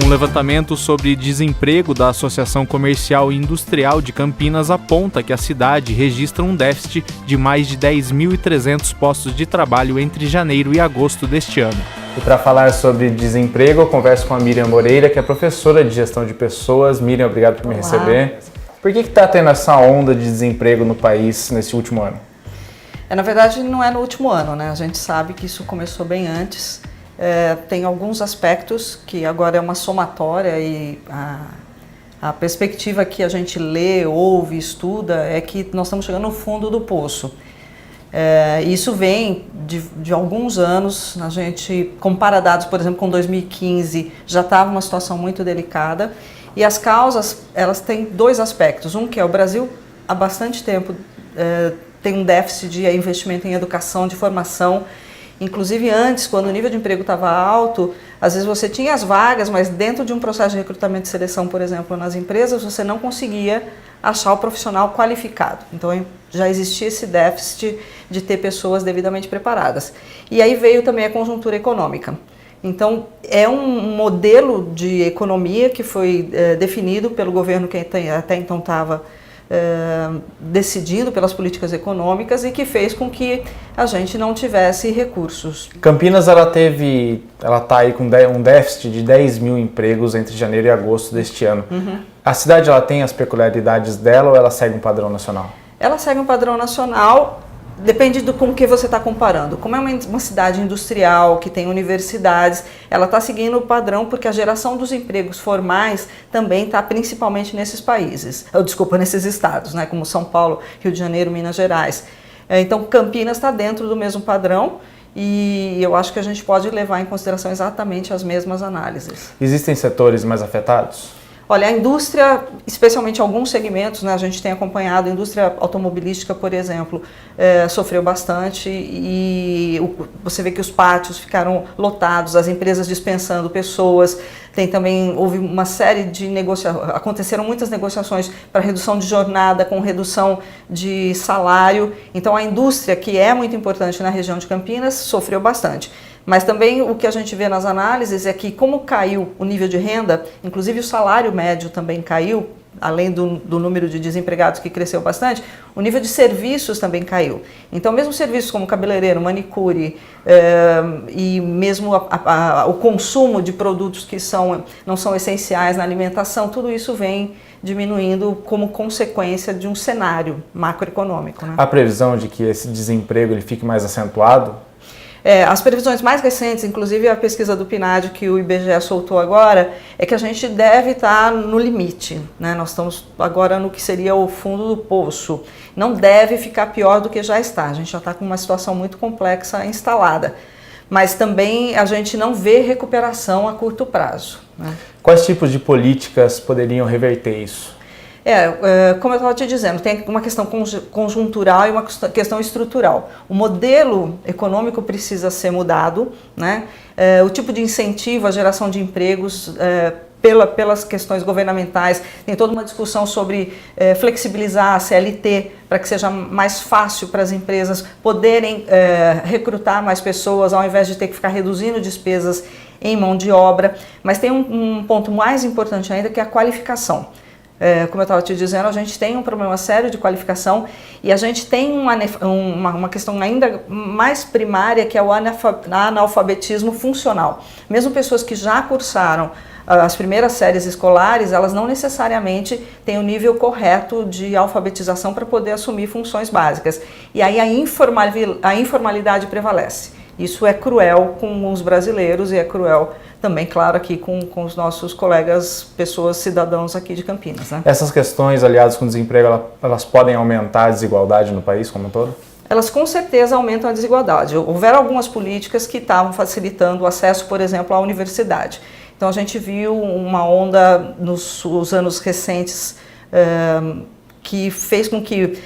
Um levantamento sobre desemprego da Associação Comercial e Industrial de Campinas aponta que a cidade registra um déficit de mais de 10.300 postos de trabalho entre janeiro e agosto deste ano. E para falar sobre desemprego, eu converso com a Miriam Moreira, que é professora de gestão de pessoas. Miriam, obrigado por me receber. Por que está tendo essa onda de desemprego no país nesse último ano? Na verdade, não é no último ano, né? A gente sabe que isso começou bem antes. Tem alguns aspectos que agora é uma somatória e a perspectiva que a gente lê, ouve, estuda é que nós estamos chegando no fundo do poço. Isso vem de alguns anos, a gente compara dados, por exemplo, com 2015, já estava uma situação muito delicada e as causas, elas têm dois aspectos. Um que é o Brasil, há bastante tempo, tem um déficit de investimento em educação, de formação. Inclusive antes, quando o nível de emprego estava alto, às vezes você tinha as vagas, mas dentro de um processo de recrutamento e seleção, por exemplo, nas empresas, você não conseguia achar o profissional qualificado. Então já existia esse déficit de ter pessoas devidamente preparadas. E aí veio também a conjuntura econômica. Então é um modelo de economia que foi definido pelo governo que até então estava decidido pelas políticas econômicas e que fez com que a gente não tivesse recursos. Campinas ela está aí com um déficit de 10 mil empregos entre janeiro e agosto deste ano. A cidade ela tem as peculiaridades dela ou ela segue um padrão nacional? Ela segue um padrão nacional, depende com que você está comparando. Como é uma cidade industrial, que tem universidades, ela está seguindo o padrão porque a geração dos empregos formais também está principalmente nesses países, nesses estados, né, como São Paulo, Rio de Janeiro, Minas Gerais. Então Campinas está dentro do mesmo padrão e eu acho que a gente pode levar em consideração exatamente as mesmas análises. Existem setores mais afetados? Olha, a indústria, especialmente alguns segmentos, né, a gente tem acompanhado, a indústria automobilística, por exemplo, sofreu bastante e você vê que os pátios ficaram lotados, as empresas dispensando pessoas, houve uma série de aconteceram muitas negociações para redução de jornada, com redução de salário. Então a indústria, que é muito importante na região de Campinas, sofreu bastante. Mas também o que a gente vê nas análises é que como caiu o nível de renda, inclusive o salário médio também caiu, além do número de desempregados que cresceu bastante, o nível de serviços também caiu. Então mesmo serviços como cabeleireiro, manicure e mesmo o consumo de produtos que não são essenciais na alimentação, tudo isso vem diminuindo como consequência de um cenário macroeconômico, né? A previsão de que esse desemprego ele fique mais acentuado? As previsões mais recentes, inclusive a pesquisa do PNAD que o IBGE soltou agora, é que a gente deve estar no limite, né? Nós estamos agora no que seria o fundo do poço. Não deve ficar pior do que já está, a gente já está com uma situação muito complexa instalada. Mas também a gente não vê recuperação a curto prazo, né? Quais tipos de políticas poderiam reverter isso? Como eu estava te dizendo, tem uma questão conjuntural e uma questão estrutural. O modelo econômico precisa ser mudado, né? O tipo de incentivo à geração de empregos pelas questões governamentais, tem toda uma discussão sobre flexibilizar a CLT para que seja mais fácil para as empresas poderem recrutar mais pessoas ao invés de ter que ficar reduzindo despesas em mão de obra. Mas tem um ponto mais importante ainda que é a qualificação. Como eu estava te dizendo, a gente tem um problema sério de qualificação e a gente tem uma questão ainda mais primária que é o analfabetismo funcional. Mesmo pessoas que já cursaram as primeiras séries escolares, elas não necessariamente têm o nível correto de alfabetização para poder assumir funções básicas. E aí a informalidade prevalece. Isso é cruel com os brasileiros e é cruel também, claro, aqui com os nossos colegas, pessoas, cidadãos aqui de Campinas, né? Essas questões aliadas com o desemprego, elas podem aumentar a desigualdade no país como um todo? Elas com certeza aumentam a desigualdade. Houveram algumas políticas que estavam facilitando o acesso, por exemplo, à universidade. Então a gente viu uma onda nos anos recentes que fez com que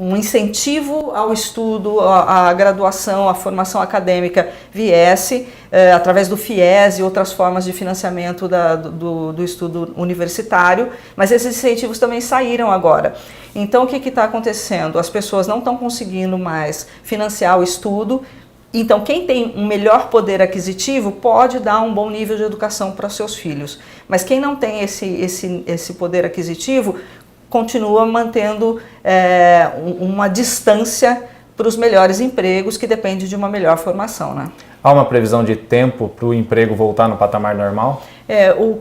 um incentivo ao estudo, à graduação, à formação acadêmica viesse através do FIES e outras formas de financiamento do estudo universitário, mas esses incentivos também saíram agora. Então o que está acontecendo? As pessoas não estão conseguindo mais financiar o estudo, Então, quem tem um melhor poder aquisitivo pode dar um bom nível de educação para seus filhos. Mas quem não tem esse poder aquisitivo continua mantendo uma distância para os melhores empregos, que depende de uma melhor formação, né? Há uma previsão de tempo para o emprego voltar no patamar normal?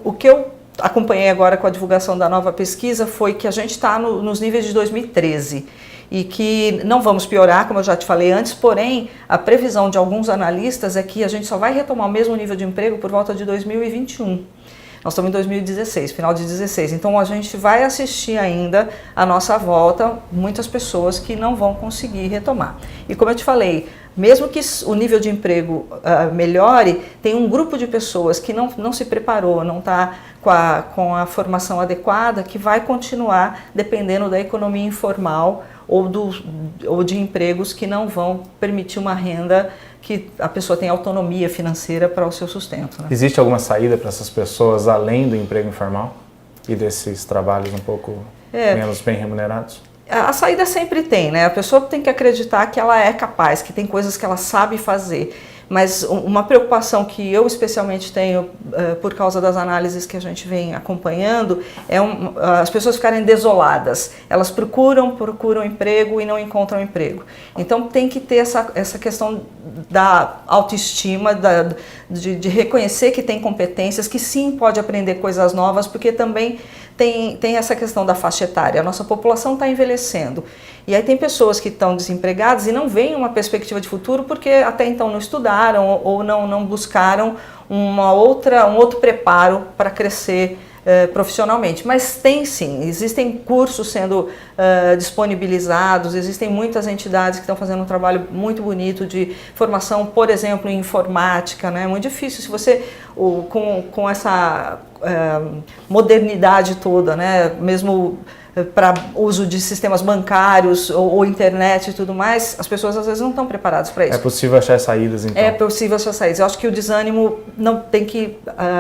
O que eu acompanhei agora com a divulgação da nova pesquisa foi que a gente está nos níveis de 2013 e que não vamos piorar, como eu já te falei antes, porém a previsão de alguns analistas é que a gente só vai retomar o mesmo nível de emprego por volta de 2021. Nós estamos em 2016, final de 2016, então a gente vai assistir ainda a nossa volta, muitas pessoas que não vão conseguir retomar. E como eu te falei, mesmo que o nível de emprego melhore, tem um grupo de pessoas que não se preparou, não está com a formação adequada, que vai continuar dependendo da economia informal ou de empregos que não vão permitir uma renda que a pessoa tenha autonomia financeira para o seu sustento, né? Existe alguma saída para essas pessoas além do emprego informal e desses trabalhos um pouco menos bem remunerados? A saída sempre tem, né? A pessoa tem que acreditar que ela é capaz, que tem coisas que ela sabe fazer. Mas uma preocupação que eu especialmente tenho por causa das análises que a gente vem acompanhando é as pessoas ficarem desoladas. Elas procuram emprego e não encontram emprego. Então tem que ter essa questão da autoestima, de reconhecer que tem competências, que sim pode aprender coisas novas, porque também tem essa questão da faixa etária. A nossa população está envelhecendo. E aí tem pessoas que estão desempregadas e não veem uma perspectiva de futuro porque até então não estudaram ou não buscaram um outro preparo para crescer profissionalmente. Mas tem sim, existem cursos sendo disponibilizados, existem muitas entidades que estão fazendo um trabalho muito bonito de formação, por exemplo, em informática, né? É muito difícil se você, com essa modernidade toda, né? Mesmo para uso de sistemas bancários ou internet e tudo mais, as pessoas às vezes não estão preparadas para isso. É possível achar saídas, então? É possível achar saídas. Eu acho que o desânimo não tem que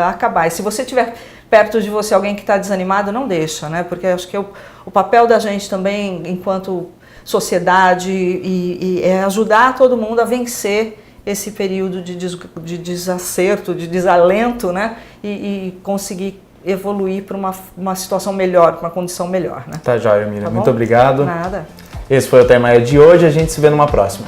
acabar. E se você tiver perto de você alguém que está desanimado, não deixa, né? Porque eu acho que o papel da gente também, enquanto sociedade, é ajudar todo mundo a vencer esse período de desacerto, de desalento, né? E conseguir evoluir para uma situação melhor, para uma condição melhor, né? Tá joia, Miriam. Tá bom? Muito obrigado. Nada. Esse foi o Tema de hoje, a gente se vê numa próxima.